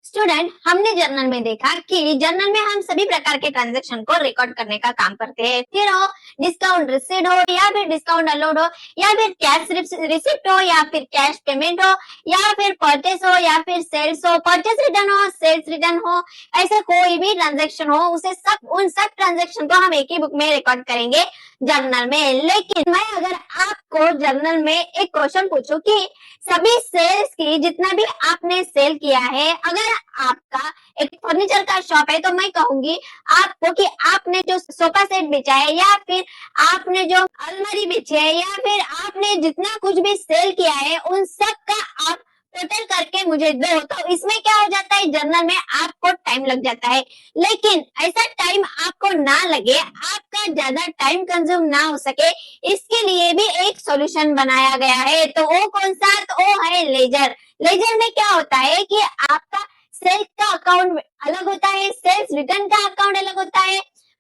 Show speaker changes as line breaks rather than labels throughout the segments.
Student, हमने journal में देखा कि जर्नल में हम सभी प्रकार के ट्रांजैक्शन को रिकॉर्ड करने का काम करते हैं। फिर हो डिस्काउंट रिसीट हो या फिर डिस्काउंट अलाउड हो या फिर कैश रिसिप्ट हो या फिर कैश पेमेंट हो या फिर परचेस हो या फिर सेल्स हो, परचेस रिटर्न हो, सेल्स रिटर्न हो, ऐसे कोई भी ट्रांजैक्शन हो उन सब ट्रांजैक्शन को हम एक ही बुक में रिकॉर्ड करेंगे जर्नल में। लेकिन मैं अगर आपको जर्नल में एक क्वेश्चन पूछूं कि सभी सेल्स की जितना भी आपने सेल किया है, अगर आपका एक फर्नीचर का शॉप है तो मैं कहूंगी आपको कि आपने जो सोफा सेट बेचा है या फिर आपने जो अलमारी बेची है या फिर आपने जितना कुछ भी सेल किया है उन सब का आप टोटल करके मुझे दो। तो इसमें क्या हो जाता है, जर्नल में आपको टाइम लग जाता है। लेकिन ऐसा टाइम आपको ना लगे, आपका ज्यादा टाइम कंज्यूम ना हो सके, इसके लिए भी एक सॉल्यूशन बनाया गया है। तो वो कौन सा? तो वो है लेजर। लेजर में क्या होता है कि आपका सेल्स का अकाउंट अलग होता है, सेल्स रिटर्न का अकाउंट अलग होता है,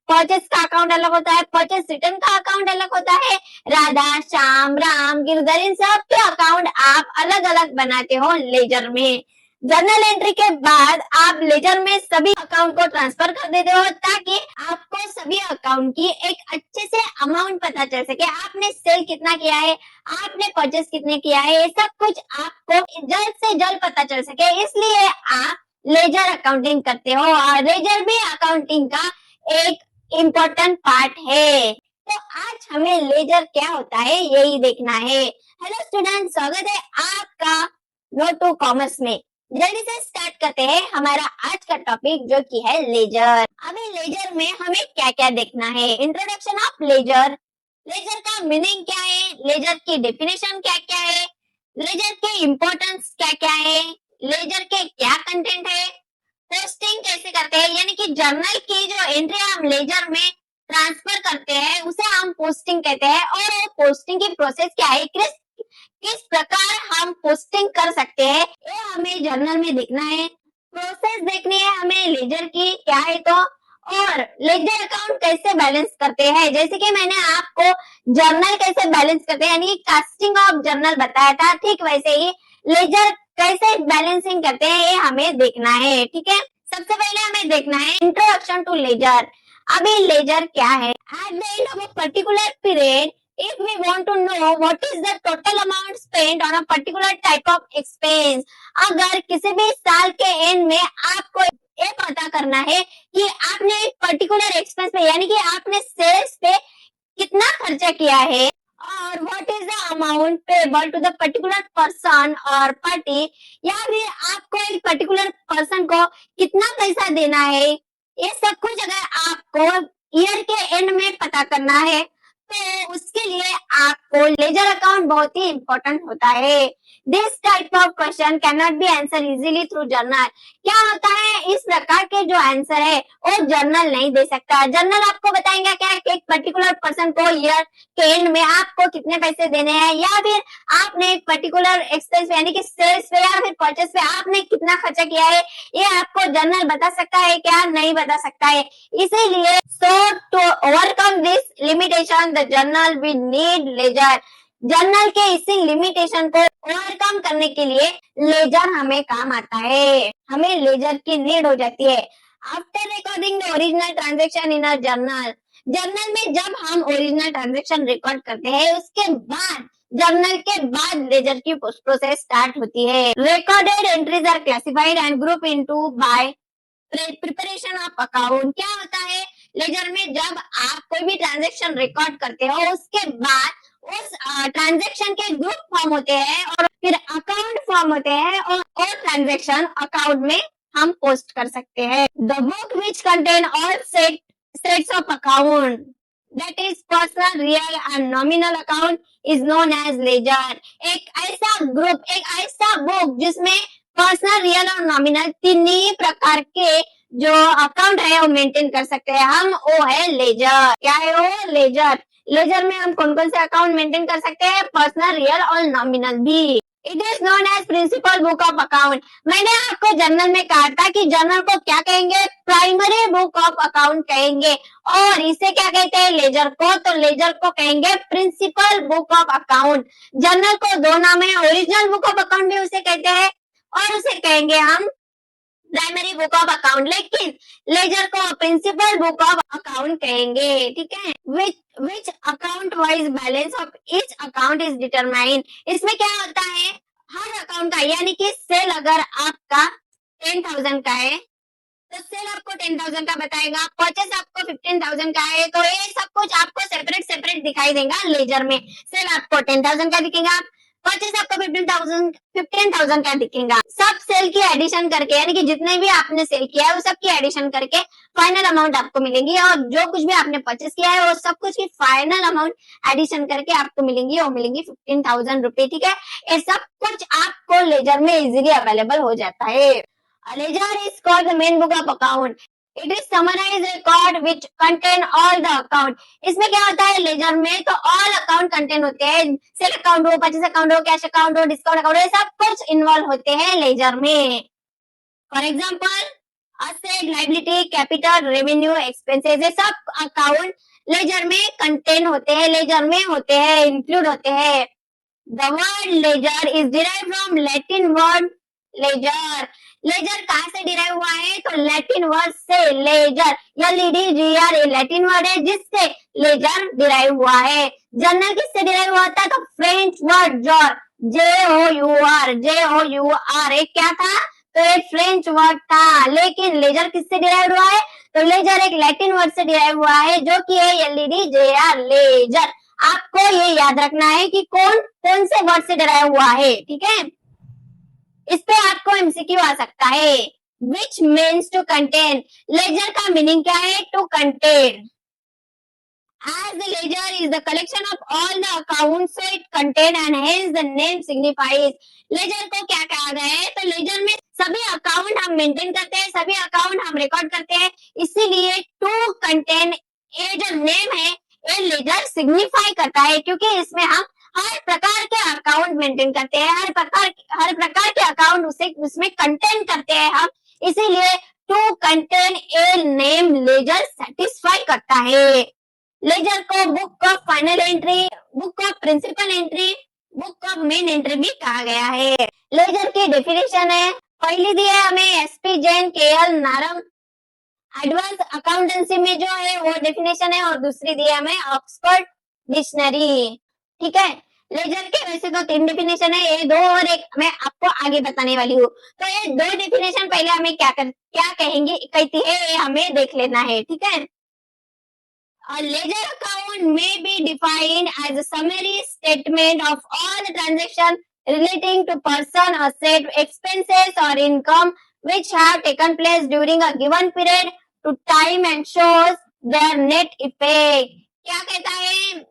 परचेस का अकाउंट अलग होता है, परचेस रिटर्न का अकाउंट अलग होता है, राधा श्याम राम गिरधर इन सब के अकाउंट आप अलग अलग बनाते हो लेजर में। जर्नल एंट्री के बाद आप लेजर में सभी अकाउंट को ट्रांसफर कर देते हो ताकि आपको सभी अकाउंट की एक अच्छे से अमाउंट पता चल सके। आपने सेल कितना किया है, आपने परचेस कितने किया है, ये सब कुछ आपको जल्द से जल्द पता चल सके, इसलिए आप लेजर अकाउंटिंग करते हो। और लेजर भी अकाउंटिंग का एक इम्पोर्टेंट पार्ट है। तो आज हमें लेजर क्या होता है यही देखना है। हेलो स्टूडेंट, स्वागत है आपका नो टू कॉमर्स में। जल्दी से स्टार्ट करते हैं हमारा आज का टॉपिक जो कि है लेजर। अभी लेजर में हमें क्या क्या देखना है। इंट्रोडक्शन ऑफ लेजर, लेजर का मीनिंग क्या है, लेजर की डेफिनेशन क्या क्या है, लेजर के इम्पोर्टेंस क्या क्या है, लेजर के क्या कंटेंट है, पोस्टिंग कैसे करते हैं, यानी कि जर्नल की जो एंट्री हम लेजर में ट्रांसफर करते हैं उसे हम पोस्टिंग कहते हैं। और वो पोस्टिंग की प्रोसेस क्या है, किस प्रकार हम पोस्टिंग कर सकते हैं, ये हमें जर्नल में देखना है। प्रोसेस देखनी है हमें लेजर की क्या है तो। और लेजर अकाउंट कैसे बैलेंस करते हैं, जैसे कि मैंने आपको जर्नल कैसे बैलेंस करते हैं यानी कास्टिंग ऑफ जर्नल बताया था, ठीक वैसे ही लेजर कैसे बैलेंसिंग करते हैं ये हमें देखना है। ठीक है, सबसे पहले हमें देखना है इंट्रोडक्शन टू लेजर। अभी लेजर क्या है? At the end of a particular period, if we want to know what is the total amount spent on a particular type of expense, अगर किसी भी साल के एंड में आपको ये पता करना है कि आपने एक पर्टिकुलर एक्सपेंस पे यानी कि आपने सेल्स पे कितना खर्चा किया है और what is the amount payable to the particular person और पार्टी, या फिर आपको एक पर्टिकुलर पर्सन को कितना पैसा देना है, ये सब कुछ अगर आपको ईयर के एंड में पता करना है तो उसके लिए आपको लेजर अकाउंट बहुत ही इम्पोर्टेंट होता है। This type of question can not be answer easily through journal. क्या होता है, इस प्रकार के जो आंसर है वो जर्नल नहीं दे सकता। जर्नल आपको बताएंगे क्या एक पर्टिकुलर पर्सन को ईयर के एंड में आपको कितने पैसे देने हैं, या फिर आपने एक पर्टिकुलर एक्सपेंस यानी कि सेल्स पे या फिर परचेस पे आपने कितना खर्चा किया है, ये आपको जर्नल बता सकता है क्या? नहीं बता सकता है। इसीलिए so to overcome this limitation the journal we need ledger। Journal के इसी लिमिटेशन को ओवरकम करने के लिए लेजर हमें काम आता है, हमें लेजर की नीड हो जाती है। After recording the original transaction in a journal, journal में जब हम ओरिजिनल ट्रांजेक्शन रिकॉर्ड करते हैं उसके बाद जर्नल के बाद लेजर की प्रोसेस स्टार्ट होती है। Recorded entries are classified and group into by preparation of account. क्या होता है, लेजर में जब आप कोई भी ट्रांजैक्शन रिकॉर्ड करते हो उसके बाद उस ट्रांजैक्शन के ग्रुप फॉर्म होते हैं और फिर अकाउंट फॉर्म होते हैं और ट्रांजैक्शन अकाउंट में हम पोस्ट कर सकते हैं। The book which contain all sets of account that is personal, real and nominal account is known as ledger. एक ऐसा ग्रुप, एक ऐसा बुक जिसमें पर्सनल, रियल और नॉमिनल तीन ही प्रकार के जो अकाउंट है वो मेंटेन कर सकते हैं हम, वो है लेजर। क्या है वो? लेजर। लेजर में हम कौन कौन से अकाउंट मेंटेन कर सकते हैं? पर्सनल, रियल और नॉमिनल भी। It is known as principal book of account. मैंने आपको जर्नल में कहा था कि जर्नल को क्या कहेंगे? प्राइमरी बुक ऑफ अकाउंट कहेंगे। और इसे क्या कहते हैं? लेजर को। तो लेजर को कहेंगे principal book of account. Journal को दो नाम है, ओरिजिनल बुक ऑफ अकाउंट भी उसे कहते हैं और उसे कहेंगे हम प्राइमरी बुक ऑफ अकाउंट, लेकिन लेजर को प्रिंसिपल बुक ऑफ अकाउंट कहेंगे, ठीक है। Which account wise balance of each account is determine. इसमें क्या होता है, हर अकाउंट का, यानी कि सेल अगर आपका 10,000 का है तो सेल आपको 10,000 का बताएगा, परचेस आपको 15,000 का है, तो ये सब कुछ आपको सेपरेट सेपरेट दिखाई देगा लेजर में। सेल आपको 10,000 का दिखेगा, परचेस आपको 15,000 का दिखेगा। सब सेल की एडिशन करके, यानी कि जितने भी आपने सेल किया है वो सब की एडिशन करके फाइनल अमाउंट आपको मिलेगी, और जो कुछ भी आपने परचेस किया है वो सब कुछ की फाइनल अमाउंट एडिशन करके आपको मिलेंगी, वो मिलेंगी 15,000 रुपए, ठीक है। ये सब कुछ आपको लेजर में इजीली अवेलेबल हो जाता है। A ledger is called the main book of account. It is summarized record which contain all the account. इसमें क्या होता है लेजर में, तो all account contain होते हैं, सेल अकाउंट हो, परचेस अकाउंट हो, कैश अकाउंट हो, डिस्काउंट अकाउंट हो, ये सब कुछ इन्वॉल्व होते हैं लेजर में। For example asset, liability, capital, revenue, expenses, ये सब अकाउंट लेजर में कंटेन होते हैं, लेजर में होते हैं, इंक्लूड होते हैं। The word ledger is derived from Latin word ledger. Ledger कहाँ से डिराइव हुआ है, तो लैटिन वर्ड से लेजर, LEDGR लैटिन वर्ड है जिससे लेजर डिराइव हुआ है। जर्नल किससे डिराइव हुआ था, तो फ्रेंच वर्ड जॉर, JOUR एक क्या था, तो एक फ्रेंच वर्ड था। लेकिन लेजर किससे डिराइव हुआ है, तो लेजर एक लैटिन वर्ड से डिराइव हुआ है जो कि है LEDGR लेजर। आपको ये याद रखना है कि कौन कौन से वर्ड से डिराइव हुआ है, ठीक है। इस पे आपको एमसीक्यू आ सकता है। Which means to contain, ledger का मीनिंग क्या है, to contain. As the ledger is the collection of all the accounts, so it contain and hence the name signifies. Ledger को क्या कहा गया है, तो लेजर में सभी अकाउंट हम मेंटेन करते हैं, सभी अकाउंट हम रिकॉर्ड करते हैं, इसीलिए टू कंटेन ये जो नेम है ये लेजर सिग्निफाई करता है, क्योंकि इसमें हम हर प्रकार के अकाउंट मेंटेन करते हैं, हर प्रकार के अकाउंट उसे उसमें कंटेन करते हैं हम, इसीलिए to contain a name ledger satisfy करता है। लेजर को book of final entry, book of principal entry, book of main entry भी कहा गया है। लेजर की डेफिनेशन है, पहली दी है हमें SP Jain, KL Narang, advance accountancy में जो है वो डेफिनेशन है, और दूसरी दी है हमें ऑक्सफोर्ड डिक्शनरी, ठीक है। लेजर के वैसे तो 3 डेफिनेशन है, ये 2 और एक मैं आपको आगे बताने वाली हूँ। तो ये 2 डेफिनेशन पहले हमें क्या कहेंगी कहती है ये हमें देख लेना है, ठीक है। A ledger account may be defined as a summary statement of all the transactions relating to person, asset, expenses or income which have taken place during a given period to time and shows their net effect. क्या कहता है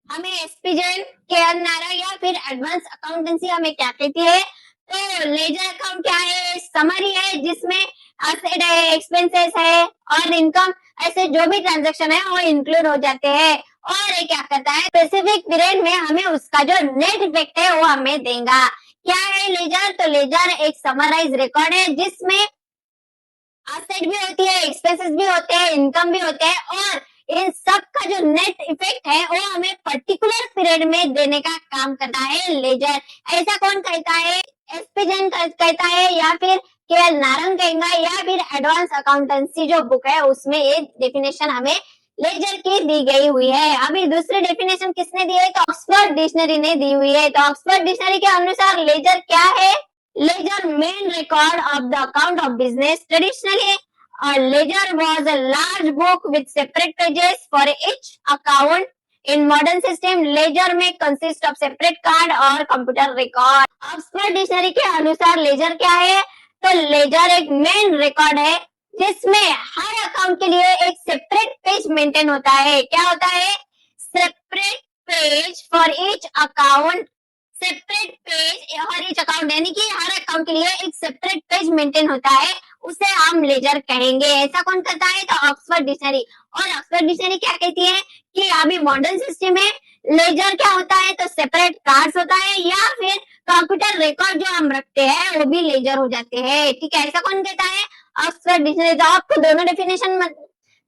हमें SP Jain, KL Narang या फिर advance accountancy हमें क्या कहती है, तो लेजर अकाउंट क्या है, समरी है जिसमें एसेट है, एक्सपेंसेस है और इनकम, ऐसे जो भी ट्रांजैक्शन है वो इंक्लूड हो जाते हैं। और ये क्या करता है, स्पेसिफिक पीरियड में हमें उसका जो नेट इफेक्ट है वो हमें देगा। क्या है लेजर, तो लेजर एक समराइज रिकॉर्ड है जिसमें एसेट भी होती है, एक्सपेंसेस भी होते हैं, इनकम भी होते हैं, और इन सब का जो नेट इफेक्ट है वो हमें पर्टिकुलर पीरियड में देने का काम करता है लेजर। ऐसा कौन कहता है, एसपी जैन कहता है, या फिर KL नारंग कहेगा, या फिर एडवांस अकाउंटेंसी जो बुक है उसमें ये डेफिनेशन हमें लेजर की दी गई हुई है। अभी दूसरी डेफिनेशन किसने दी है, तो ऑक्सफोर्ड डिक्शनरी ने दी हुई है। तो ऑक्सफोर्ड डिक्शनरी के अनुसार लेजर क्या है, ledger main record of the account of business. Traditionally a ledger was a large book with separate pages for each account. In modern system, ledger में consist of separate card और computer record. Oxford dictionary के अनुसार ledger क्या है, तो laser एक main record है जिसमें हर अकाउंट के लिए एक सेपरेट पेज मेंटेन होता है। क्या होता है, separate page for each account, separate page her each account, यानी कि हर अकाउंट के लिए एक सेपरेट पेज मेंटेन होता है, उसे हम लेजर कहेंगे। ऐसा कौन करता है, तो ऑक्सफोर्ड डिक्शनरी। और ऑक्सफोर्ड डिक्शनरी क्या कहती है कि अभी मॉडर्न सिस्टम में लेजर क्या होता है, तो सेपरेट कार्ड्स होता है, या फिर कंप्यूटर रिकॉर्ड जो हम रखते हैं वो भी लेजर हो जाते हैं, ठीक है। ऐसा कौन कहता है, ऑक्सफोर्ड डिक्शनरी। तो आपको दोनों डेफिनेशन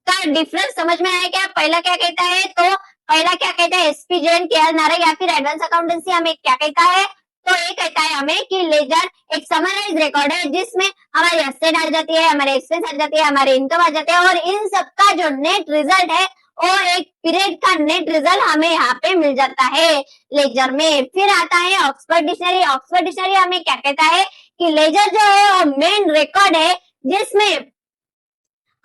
का डिफरेंस समझ में आया क्या, पहला क्या कहता है, तो पहला क्या कहता है एसपी जैन, KL नारंग या फिर एडवांस अकाउंटेंसी हमें क्या कहता है, तो ये कहता है हमें कि लेजर एक समराइज रिकॉर्ड है जिसमें हमारी एसेट आ जाती है, हमारे एक्सपेंस आ जाते हैं, हमारे इनकम आ जाते हैं और इन सबका जो नेट रिजल्ट है वो एक पीरियड का नेट रिजल्ट हमें यहाँ पे मिल जाता है लेजर में। फिर आता है ऑक्सफोर्ड डिक्शनरी। ऑक्सफोर्ड डिक्शनरी हमें क्या कहता है कि लेजर जो है वो मेन रिकॉर्ड है जिसमें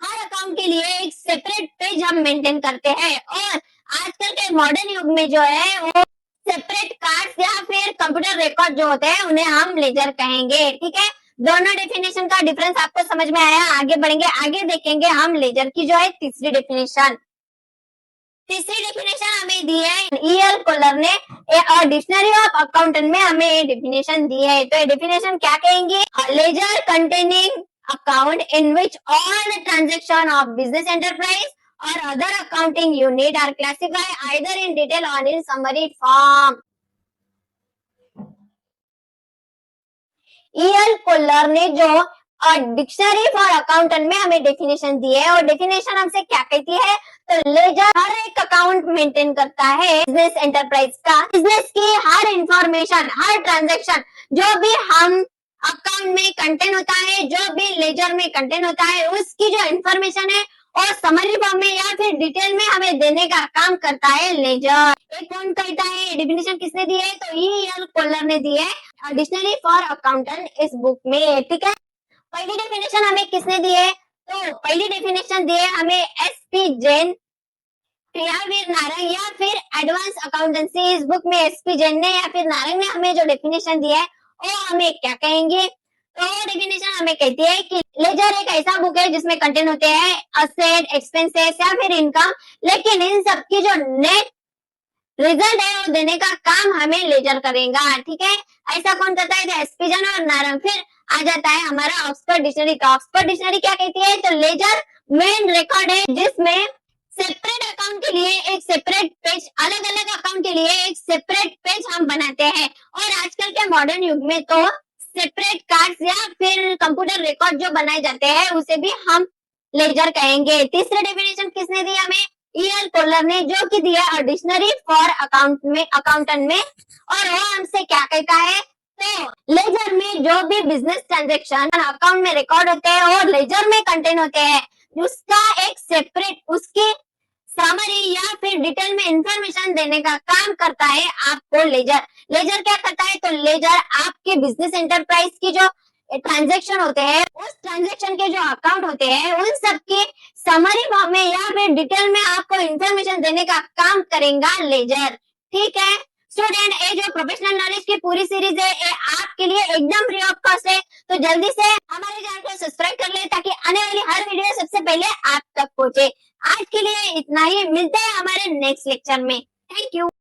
हर अकाउंट के लिए एक सेपरेट पेज हम मेंटेन करते हैं और आजकल के मॉडर्न युग में जो है वो सेपरेट कार्ड्स या फिर कंप्यूटर रिकॉर्ड जो होते हैं उन्हें हम लेजर कहेंगे। ठीक है, दोनों डेफिनेशन का डिफरेंस आपको समझ में आया। आगे बढ़ेंगे, आगे देखेंगे हम लेजर की जो है तीसरी डेफिनेशन। तीसरी डेफिनेशन हमें दी है ईएल कोलर ने और डिक्शनरी ऑफ अकाउंटेंट में हमें ये डेफिनेशन दी है। तो ये डेफिनेशन क्या कहेंगे? Ledger containing account in which all the transaction of business enterprise or other accounting unit are classified either in detail or in summary form. E L Kohler ने जो डिक्शनरी फॉर अकाउंटेंट में हमें definition दी है और definition हमसे क्या कहती है? तो लेजर हर एक अकाउंट मेंटेन करता है बिजनेस एंटरप्राइज का। बिजनेस की हर इंफॉर्मेशन, हर ट्रांजैक्शन जो भी हम अकाउंट में कंटेन होता है, जो भी लेजर में कंटेन होता है, उसकी जो इंफॉर्मेशन है और समरी फॉर्म में या फिर डिटेल में हमें देने का काम करता है लेजर। एक कौन कहता है? डेफिनेशन किसने दी है? तो ईएल कोलर ने दी है डिक्शनरी फॉर अकाउंटेंट इस बुक में। ठीक है, पहली डेफिनेशन हमें किसने दी है? तो पहली डेफिनेशन दी है हमें एसपी जैन या फिर नारंग या फिर एडवांस अकाउंटेंसी। इस बुक में एसपी जैन ने या फिर नारंग ने हमें जो डेफिनेशन दी है वो हमें क्या कहेंगे? तो डेफिनेशन हमें कहती है कि लेजर एक ऐसा बुक है जिसमें कंटेन होते हैं असेट, एक्सपेंसेस या फिर इनकम, लेकिन इन सब की जो नेट रिजल्ट है वो देने का काम हमें लेजर करेगा। ठीक है, ऐसा कौन करता है? तो एसपी जैन और नारंग। फिर आ जाता है हमारा ऑक्सफोर्ड डिक्शनरी का। ऑक्सफोर्ड डिक्शनरी क्या कहती है? तो लेजर मेन रिकॉर्ड है जिसमें सेपरेट अकाउंट के लिए एक सेपरेट पेज, अलग अलग अकाउंट के लिए एक सेपरेट पेज हम बनाते हैं और आजकल के मॉडर्न युग में तो सेपरेट कार्ड्स या फिर कंप्यूटर रिकॉर्ड जो बनाए जाते हैं उसे भी हम लेजर कहेंगे। तीसरी डेफिनेशन किसने दी हमें? ईएल कोलर ने, जो कि दिया और डिक्शनरी फॉर अकाउंटेंट में और वो हमसे क्या कहता है? तो लेजर में जो भी बिजनेस ट्रांजेक्शन अकाउंट में रिकॉर्ड होते हैं और लेजर में कंटेन होते हैं, उसका एक सेपरेट उसकी समरी या फिर डिटेल में इंफॉर्मेशन देने का काम करता है आपको लेजर। लेजर क्या करता है? तो लेजर आपके बिजनेस एंटरप्राइज की जो ट्रांजैक्शन होते हैं, उस ट्रांजैक्शन के जो अकाउंट होते हैं, उन सब की समरी फॉर्म में या फिर डिटेल में आपको इंफॉर्मेशन देने का काम करेगा लेजर। ठीक है स्टूडेंट, ये जो प्रोफेशनल नॉलेज की पूरी सीरीज है ये आपके लिए एकदम फ्री ऑफ कॉस्ट है, तो जल्दी से हमारे चैनल को सब्सक्राइब कर ले ताकि आने वाली हर वीडियो सबसे पहले आप तक पहुंचे। आज के लिए इतना ही, मिलते हैं हमारे नेक्स्ट लेक्चर में। Thank you.